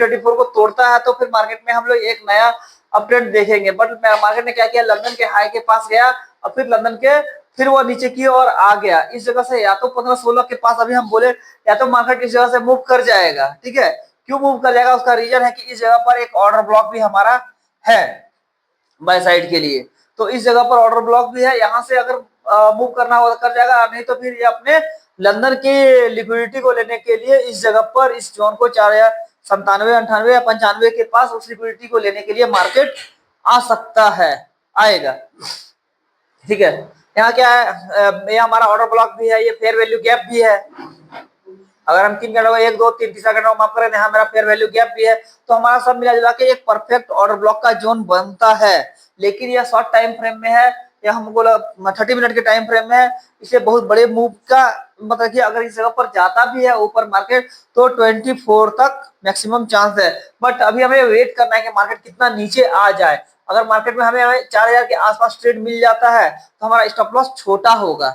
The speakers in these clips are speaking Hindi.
34 को तोड़ता है तो फिर मार्केट में हम लोग एक नया अपडेट देखेंगे। बट मार्केट ने क्या किया, लंदन के हाई के पास गया और फिर लंदन के फिर वो नीचे की ओर आ गया। इस जगह से या तो 15-16 के पास अभी हम बोले या तो मार्केट इस जगह से मूव कर जाएगा। ठीक है, क्यों मूव कर जाएगा, उसका रीजन है कि इस जगह पर एक ऑर्डर ब्लॉक भी हमारा है बाय साइड के लिए। तो इस जगह पर ऑर्डर ब्लॉक भी है, यहाँ से अगर मूव करना हो कर जाएगा, नहीं तो फिर ये अपने लंदन की लिक्विडिटी को लेने के लिए इस जगह पर इस जोन को 4097, 98 या 95 के पास उस लिक्विडिटी को लेने के लिए मार्केट आ सकता है, आएगा। ठीक है, यहाँ क्या है, ये हमारा ऑर्डर ब्लॉक भी है, ये फेयर वैल्यू गैप भी है। अगर हम 3 कैंडल 1 2 3 तीसरा कैंडल माफ करें, यहाँ मेरा फेयर वैल्यू गैप भी है, तो हमारा सब मिला जुला के एक परफेक्ट ऑर्डर ब्लॉक का जोन बनता है। लेकिन यह शॉर्ट टाइम फ्रेम में है, या हमको 30 मिनट के टाइम फ्रेम में है, इसे बहुत बड़े मूव का मतलब कि अगर इस जगह पर जाता भी है ऊपर मार्केट तो 24 तक मैक्सिमम चांस है। बट अभी हमें वेट करना है कि मार्केट कितना नीचे आ जाए। अगर मार्केट में हमें 4000 के आसपास ट्रेड मिल जाता है तो हमारा स्टॉप लॉस छोटा होगा।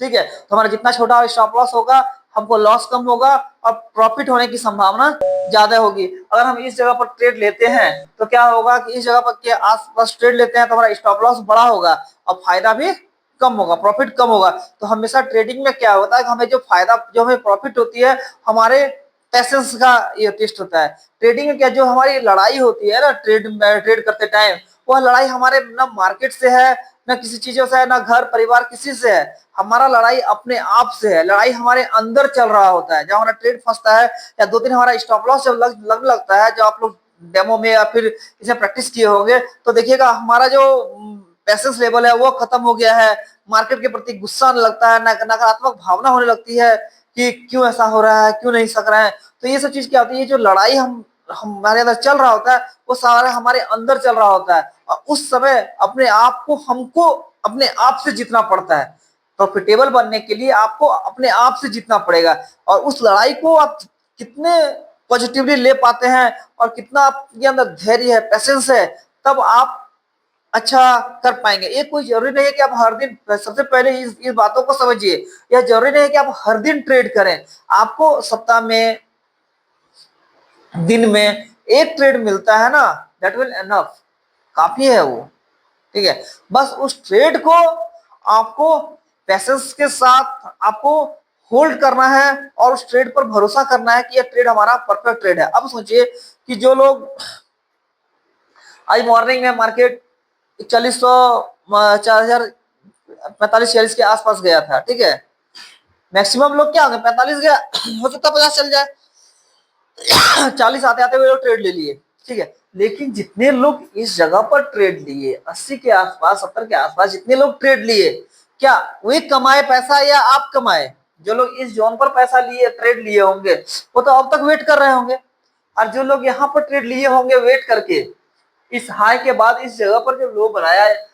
ठीक है, तो हमारा जितना छोटा स्टॉप लॉस होगा हमको लॉस कम होगा और प्रॉफिट होने की संभावना ज्यादा होगी। अगर हम इस जगह पर ट्रेड लेते हैं तो क्या होगा कि इस जगह पर के आसपास ट्रेड लेते हैं तो हमारा स्टॉप लॉस बड़ा होगा और फायदा भी कम होगा, प्रॉफिट कम होगा। तो हमेशा ट्रेडिंग में क्या होता है कि हमें जो फायदा, जो हमें प्रॉफिट होती है, हमारे पैसेंस का ये टेस्ट होता है। ट्रेडिंग में क्या, जो हमारी लड़ाई होती है ना ट्रेड करते टाइम, वह लड़ाई हमारे ना मार्केट से है, ना किसी चीजों से है, ना घर परिवार किसी से है। हमारा लड़ाई अपने आप से है, लड़ाई हमारे अंदर चल रहा होता है। जब हमारा ट्रेड फंसता है या 2 दिन हमारा स्टॉप लॉस जब लगता है, जो आप लोग डेमो में या फिर इसे प्रैक्टिस किए होंगे तो देखिएगा हमारा जो पैसेंस लेवल है वो खत्म हो गया है। मार्केट के प्रति गुस्सा आने लगता है, नकारात्मक भावना होने लगती है कि क्यों ऐसा हो रहा है, क्यों नहीं सक रहा है। तो ये सब चीज क्या होती है, जो लड़ाई हमारे अंदर चल रहा होता है वो सारा हमारे अंदर चल रहा होता है, और उस समय अपने आप को हमको अपने आप से जीतना पड़ता है। प्रॉफिटेबल बनने के लिए आपको अपने आप से जीतना पड़ेगा, और उस लड़ाई को आप कितने पॉजिटिवली ले पाते हैं और कितना आपके अंदर धैर्य है, पैसेंस है, तब आप अच्छा कर पाएंगे। ये कोई जरूरी नहीं है कि आप हर दिन, सबसे पहले इस बातों को समझिए, यह जरूरी नहीं है कि आप हर दिन ट्रेड करें। आपको सप्ताह में, दिन में एक ट्रेड मिलता है ना, दैट विल एनफ, काफी है वो। ठीक है, बस उस ट्रेड को आपको पैसेंस के साथ आपको होल्ड करना है और उस ट्रेड पर भरोसा करना है कि यह ट्रेड हमारा परफेक्ट ट्रेड है। अब सोचिए कि जो लोग आज मॉर्निंग में मार्केट 4100 4045 के आसपास गया था, ठीक है, मैक्सिमम लोग क्या होंगे 45 गया, हो सकता है 50 चल जाए, 40 आते आते हुए लोग ट्रेड ले लिए। ठीक है, लेकिन जितने लोग इस जगह पर ट्रेड लिए 80 के आसपास, 70 के आसपास जितने लोग ट्रेड लिए, क्या वे कमाए पैसा या आप कमाए? जो लोग इस जोन पर पैसा लिए, ट्रेड लिए होंगे, वो तो अब तक वेट कर रहे होंगे। और जो लोग यहाँ पर ट्रेड लिए होंगे वेट करके, इस हाई के बाद इस जगह पर जो लो बनाया है,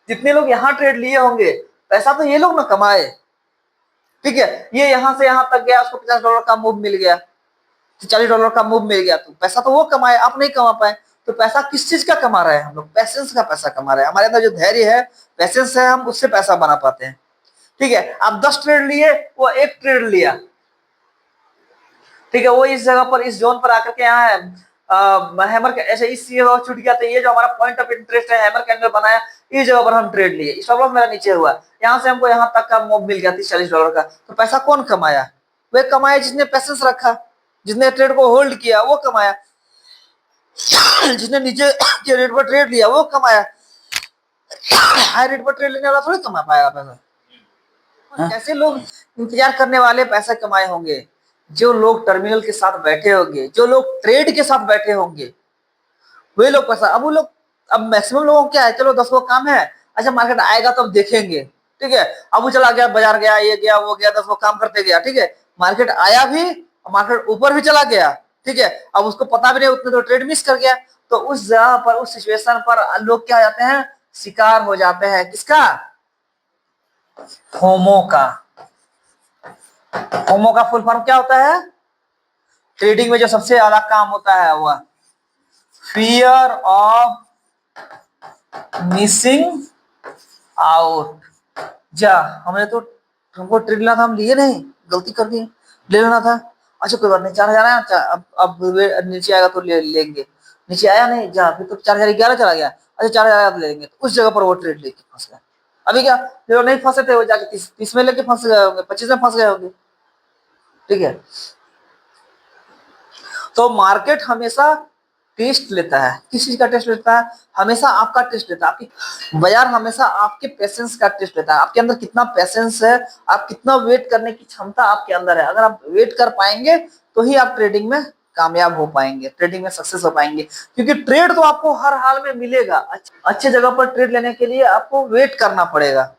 जितने लोग यहाँ ट्रेड लिए होंगे पैसा तो ये लोग ना कमाए। ठीक है, ये यहाँ से यहाँ तक गया, उसको $50 का मूव मिल गया, $40 का मूव मिल गया, तो पैसा तो वो कमाए, आप नहीं कमा पाए। तो पैसा किस चीज का कमा रहे हैं हम लोग? पैसेंस का पैसा कमा रहे हैं। हमारे अंदर जो धैर्य है, पैसेंस है, हम उससे पैसा बना पाते हैं। ठीक है, आप 10 ट्रेड लिए, वो एक ट्रेड लिया, ठीक है, वो इस जगह पर इस जोन पर आकर के यहाँ है हैमर ऐसे इस छूट गया, तो ये जो हमारा पॉइंट ऑफ इंटरेस्ट है हैमर कैंडल बनाया, इस जगह पर हम ट्रेड लिए, स्टॉप लॉस मेरा नीचे हुआ, यहाँ से हमको यहाँ तक का मूव मिल गया $30-40 का। तो पैसा कौन कमाया? वे कमाया जिसने पैसेंस रखा, जिसने ट्रेड को होल्ड किया वो कमाया, जिसने नीचे के रेट पर ट्रेड लिया वो कमाया। हाई रेट पर ट्रेड लेने वाला थोड़ी कमा पाएगा पैसा। कैसे लोग इंतजार करने वाले पैसा कमाए होंगे? जो लोग टर्मिनल के साथ बैठे होंगे, जो लोग ट्रेड के साथ बैठे होंगे, वे लोग पैसा। अब वो लोग, अब मैक्सिमम लोगों को क्या है, चलो 10 को काम है, अच्छा मार्केट आएगा तब देखेंगे। ठीक है, अब वो चला गया, बाजार गया, ये गया, वो गया, 10 को काम करते गया। ठीक है, मार्केट आया भी, मार्केट ऊपर भी चला गया। ठीक है, अब उसको पता भी नहीं, उतने तो ट्रेड मिस कर गया। तो उस जगह पर, उस सिचुएशन पर लोग क्या हो जाते हैं, शिकार हो जाते हैं। किसका? फोमो का। फोमो का फुल फॉर्म क्या होता है? ट्रेडिंग में जो सबसे ज्यादा काम होता है वह फियर ऑफ मिसिंग आउट। जा, हमने तो, हमको ट्रेड लेना था, हम लिए नहीं, गलती कर दी, ले लेना था। अच्छा कोई बात नहीं, 4,000 आया, अब नीचे आएगा तो ले लेंगे। नीचे आया नहीं, जा फिर तो 4,011 चला गया। अच्छा 4,000 आया तो ले लेंगे, तो उस जगह पर वो ट्रेड लेके फंस गया। अभी क्या, जो नहीं फंसे थे वो जाके 30 में लेके फंस गए होंगे, 25 में फंस गए होंगे। ठीक है, तो मार्केट हमेशा टेस्ट लेता है। किस चीज का टेस्ट लेता है? हमेशा आपका टेस्ट लेता है। आपकी बाजार हमेशा आपके पेशेंस का टेस्ट लेता है। आपके अंदर कितना पेशेंस है, आप कितना वेट करने की क्षमता आपके अंदर है। अगर आप वेट कर पाएंगे तो ही आप ट्रेडिंग में कामयाब हो पाएंगे, ट्रेडिंग में सक्सेस हो पाएंगे। क्योंकि ट्रेड तो आपको हर हाल में मिलेगा। अच्छे जगह पर ट्रेड लेने के लिए आपको वेट करना पड़ेगा।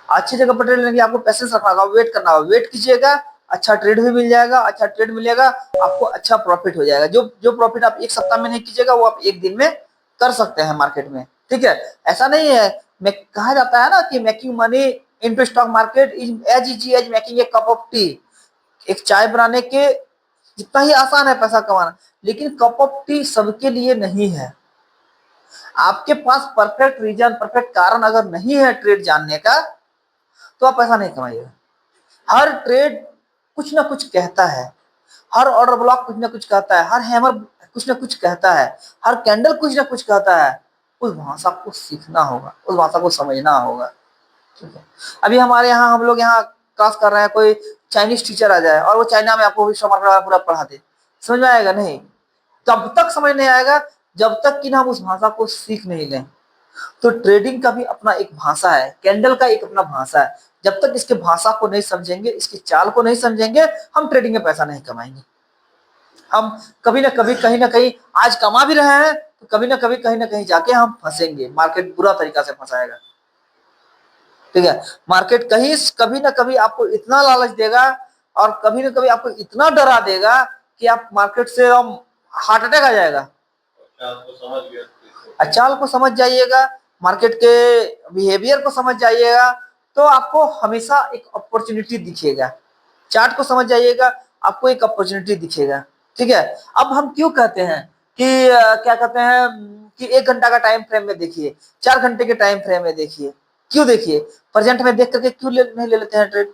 अच्छी जगह पर ट्रेड लेने के लिए आपको पैसेंस रखना होगा, वेट करना होगा। वेट कीजिएगा, अच्छा ट्रेड भी मिल जाएगा। अच्छा ट्रेड मिलेगा, आपको अच्छा प्रॉफिट हो जाएगा। जो जो प्रॉफिट आप एक सप्ताह में नहीं कीजिएगा, वो आप एक दिन में कर सकते हैं मार्केट में। ठीक है, ऐसा नहीं है। मैं कहा जाता है ना कि making money into stock market is as easy as making a cup of tea. एक चाय बनाने के जितना ही आसान है पैसा कमाना, लेकिन कप ऑफ टी सबके लिए नहीं है। आपके पास परफेक्ट रीजन, परफेक्ट कारण अगर नहीं है ट्रेड जानने का, तो आप पैसा नहीं कमाइएगा। हर ट्रेड कुछ ना कुछ कहता है, हर ऑर्डर ब्लॉक कुछ ना कुछ कहता है, हर हैमर कुछ ना कुछ कहता है, हर कैंडल कुछ ना कुछ कहता है। उस भाषा को सीखना होगा, उस भाषा को समझना होगा। ठीक है, अभी हमारे यहाँ हम लोग यहाँ क्लास कर रहे हैं, कोई चाइनीज टीचर आ जाए और वो चाइना में आपको विश्व मार्केट पूरा पढ़ा दे, समझ में आएगा नहीं? तब तक समझ नहीं आएगा जब तक कि ना हम उस भाषा को सीख नहीं लें। तो ट्रेडिंग का भी अपना एक भाषा है, कैंडल का एक अपना भाषा है। जब तक इसके भाषा को नहीं समझेंगे, इसकी चाल को नहीं समझेंगे, हम ट्रेडिंग में पैसा नहीं कमाएंगे। हम कभी ना कभी कहीं ना कहीं आज कमा भी रहे हैं, तो कभी ना कभी कहीं ना कहीं जाके हम फंसेंगे। मार्केट बुरा तरीका से फंसाएगा। ठीक है, मार्केट कहीं कभी ना कभी आपको इतना लालच देगा और कभी ना कभी आपको इतना डरा देगा कि आप मार्केट से हार्ट अटैक आ जाएगा। चाल को समझ जाइएगा, मार्केट के बिहेवियर को समझ जाइएगा, तो आपको हमेशा एक अपॉर्चुनिटी दिखेगा। चार्ट को समझ जाइएगा, आपको एक अपॉर्चुनिटी दिखेगा। ठीक है, अब हम क्यों कहते हैं कि क्या कहते हैं कि 1 घंटा का टाइम फ्रेम में देखिए, 4 घंटे के टाइम फ्रेम में देखिए। क्यों देखिए? प्रेजेंट में देख करके क्यों नहीं ले लेते हैं ट्रेड?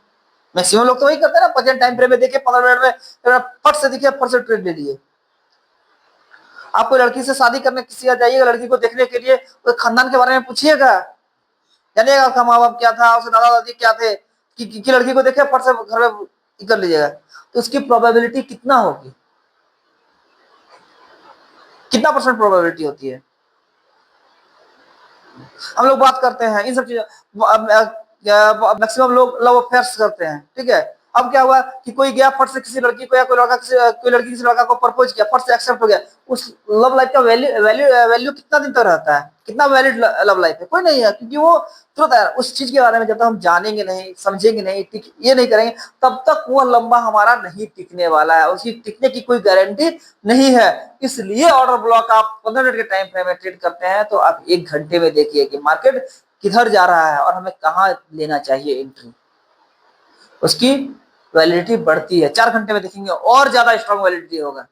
मैक्सिमम लोग तो वही करते हैं ना, प्रेजेंट टाइम फ्रेम में देखिए, 15 मिनट में फट से देखिए, फट से ट्रेड ले लिए। आप कोई लड़की से शादी करने किसी का जाइएगा, लड़की को देखने के लिए, तो खानदान के बारे में पूछिएगा, जानिएगा उसका माँ बाप क्या था, उसके दादा दादी क्या थे, कि लड़की को देखे फट से घर में कर लीजिएगा। तो उसकी प्रोबेबिलिटी कितना होगी, कितना परसेंट प्रोबेबिलिटी होती है? हम लोग बात करते हैं इन सब चीजों, मैक्सिमम लोग लव अफेयर्स करते हैं। ठीक है, अब क्या हुआ कि कोई गया फट से किसी लड़की को, या कोई लड़की किसी लड़का को प्रपोज किया, फट से एक्सेप्ट हो गया। उस लव लाइफ का वैल्यू वैल्यू वैल्यू कितना दिन तक रहता है? कितना वैलिड लव लाइफ है? कोई नहीं है, क्योंकि वो तुरंत है। उस चीज के बारे में जब तक हम जानेंगे नहीं, समझेंगे नहीं, ये नहीं करेंगे, तब तक वो लंबा हमारा नहीं टिकने वाला है। उसकी टिकने की कोई गारंटी नहीं है। इसलिए ऑर्डर ब्लॉक आप 15 मिनट के टाइम फ्रेम में ट्रेड करते हैं, तो आप 1 घंटे में देखिए कि मार्केट किधर जा रहा है और हमें कहाँ लेना चाहिए एंट्री। उसकी वैलिडिटी बढ़ती है। 4 घंटे में देखेंगे और ज्यादा स्ट्रॉन्ग वैलिडिटी होगा।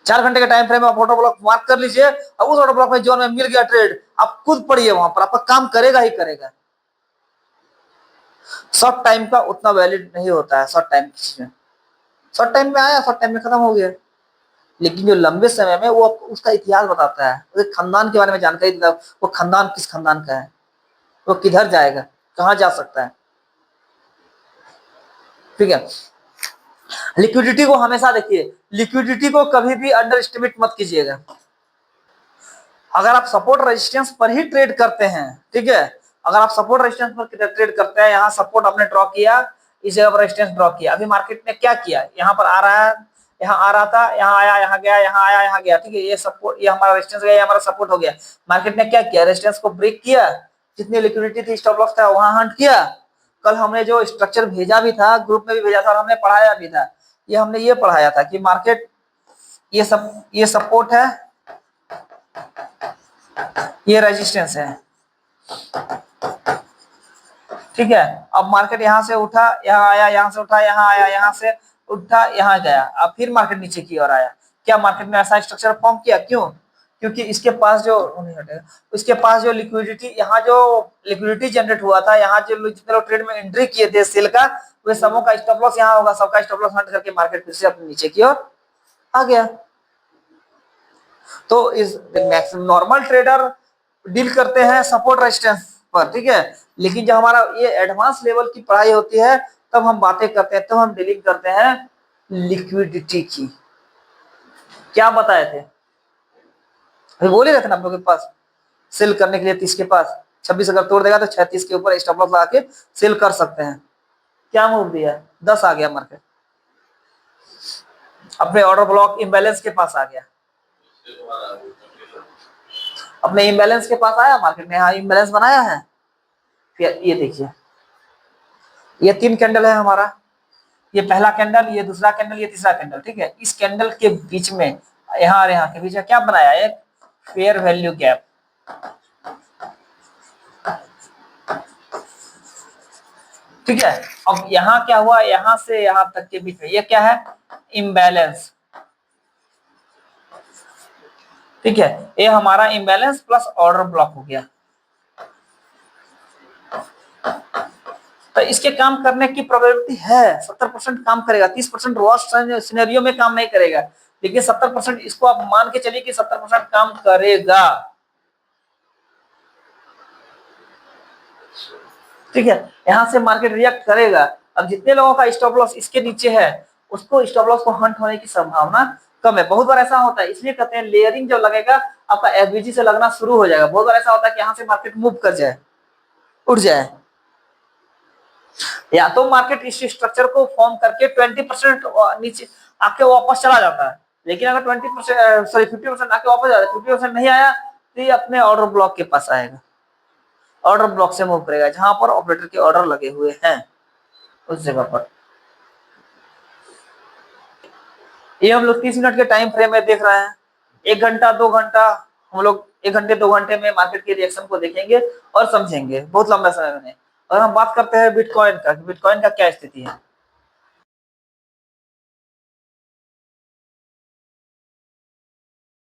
4 घंटे के टाइम फ्रेम में आप ऑर्डर ब्लॉक मार्क कर लीजिए, और उस ऑर्डर ब्लॉक में जोन में मिल गया ट्रेड, आप खुद पढ़िए, वहां पर आपका काम करेगा ही करेगा। शॉर्ट टाइम का उतना वैलिड नहीं होता है। शॉर्ट टाइम किसी में, शॉर्ट टाइम में आया, शॉर्ट टाइम में खत्म हो गया। लेकिन जो लंबे समय में, वो उसका इतिहास बताता है, उसके खानदान के बारे में जानकारी देता है। वो खानदान किस खानदान का है, वो किधर जाएगा, कहाँ जा सकता है। ठीक है, लिक्विडिटी को हमेशा देखिए, लिक्विडिटी को कभी भी अंडर एस्टिमेट मत कीजिएगा। अगर आप सपोर्ट रेजिस्टेंस पर ही ट्रेड करते हैं, ठीक है, अगर आप सपोर्ट रेजिस्टेंस पर ट्रेड करते हैं, यहाँ सपोर्ट आपने ड्रॉ किया, इस जगह पर रेजिस्टेंस ड्रॉ किया। अभी मार्केट ने क्या किया, यहाँ पर आ रहा है, यहाँ आ रहा था, यहाँ आया, यहाँ गया, यहाँ आया, यहाँ गया। ठीक है, ये सपोर्ट, ये हमारा रेजिस्टेंस गया, ये हमारा सपोर्ट हो गया। मार्केट ने क्या किया, रेजिस्टेंस को ब्रेक किया, जितनी लिक्विडिटी थी, स्टॉप लॉस था, वहां हंट किया। कल हमने जो स्ट्रक्चर भेजा भी था, ग्रुप में भी भेजा था और हमने पढ़ाया भी था, ये हमने ये पढ़ाया था कि मार्केट ये सपोर्ट है, ये रेजिस्टेंस है। ठीक है, अब मार्केट यहां से उठा, यहाँ आया, यहाँ से उठा, यहाँ आया, यहाँ से उठा, यहाँ गया, अब फिर मार्केट नीचे की ओर आया। क्या मार्केट ने ऐसा स्ट्रक्चर फॉर्म किया? क्यों? क्योंकि इसके पास जो इसके पास जो लिक्विडिटी, यहाँ जो लिक्विडिटी जनरेट हुआ था, यहाँ जो जितने लोग ट्रेड में एंट्री किए थे सेल का, वे सबों का स्टॉप लॉस यहाँ होगा, सबका स्टॉप लॉस हट करके मार्केट फिर से अपने नीचे की ओर आ गया। तो इस नॉर्मल ट्रेडर डील करते हैं सपोर्ट रेजिस्टेंस पर, ठीक है, लेकिन जब हमारा ये एडवांस लेवल की पढ़ाई होती है तब हम बातें करते हैं, तब हम डीलिंग करते हैं लिक्विडिटी की। क्या बताए थे, अभी बोल ही रहे थे ना आप लोग के पास सेल करने के लिए 30 के पास 26 अगर तोड़ देगा तो 36 के ऊपर स्टॉप लॉस लगा के सेल कर सकते हैं। क्या मूव दिया, 10 आ गया मार्केट, अपने ऑर्डर ब्लॉक इम्बैलेंस के पास आ गया, अपने इम्बैलेंस के पास आया मार्केट ने, यहाँ इम्बैलेंस बनाया है। फिर ये देखिए, ये 3 कैंडल है हमारा, ये पहला कैंडल, ये दूसरा कैंडल, ये तीसरा कैंडल, ठीक है। इस कैंडल के बीच में यहाँ और यहाँ के बीच में क्या बनाया, एक फेयर वैल्यू गैप, ठीक है। अब यहाँ क्या हुआ, यहाँ से यहाँ तक के बीच में ये क्या है, इम्बैलेंस, ठीक है। ये हमारा इम्बैलेंस प्लस ऑर्डर ब्लॉक हो गया। तो इसके काम करने की प्रोबेबिलिटी है 70% काम करेगा, 30% वर्स्ट सिनेरियो में काम नहीं करेगा, लेकिन 70% इसको आप मान के चलिए कि 70% काम करेगा, ठीक है। यहां से मार्केट रिएक्ट करेगा। अब जितने लोगों का स्टॉप लॉस इसके नीचे है, उसको स्टॉप लॉस को हंट होने की संभावना कम है। बहुत बार ऐसा होता है, इसलिए कहते हैं लेयरिंग जब लगेगा आपका एफबीजी से लगना शुरू हो जाएगा। बहुत बार ऐसा होता है कि यहाँ से मार्केट मूव कर जाए, उठ जाए, या तो मार्केट इस स्ट्रक्चर को फॉर्म करके 20% नीचे आके वापस चला जाता है, लेकिन अगर 20% सॉरी 50% आके वापस जाता है, 50% नहीं आया तो ये अपने ऑर्डर ब्लॉक के पास आएगा, ऑर्डर ब्लॉक से मूव करेगा जहां पर ऑपरेटर के ऑर्डर लगे हुए हैं उस जगह पर। ये हम लोग 30 मिनट के टाइम फ्रेम में देख रहे हैं। 1 घंटा 2 घंटा हम लोग 1 घंटे 2 घंटे में मार्केट के रिएक्शन को देखेंगे और समझेंगे बहुत लंबा समय में। और हम बात करते हैं बिटकॉइन का, बिटकॉइन का क्या स्थिति है।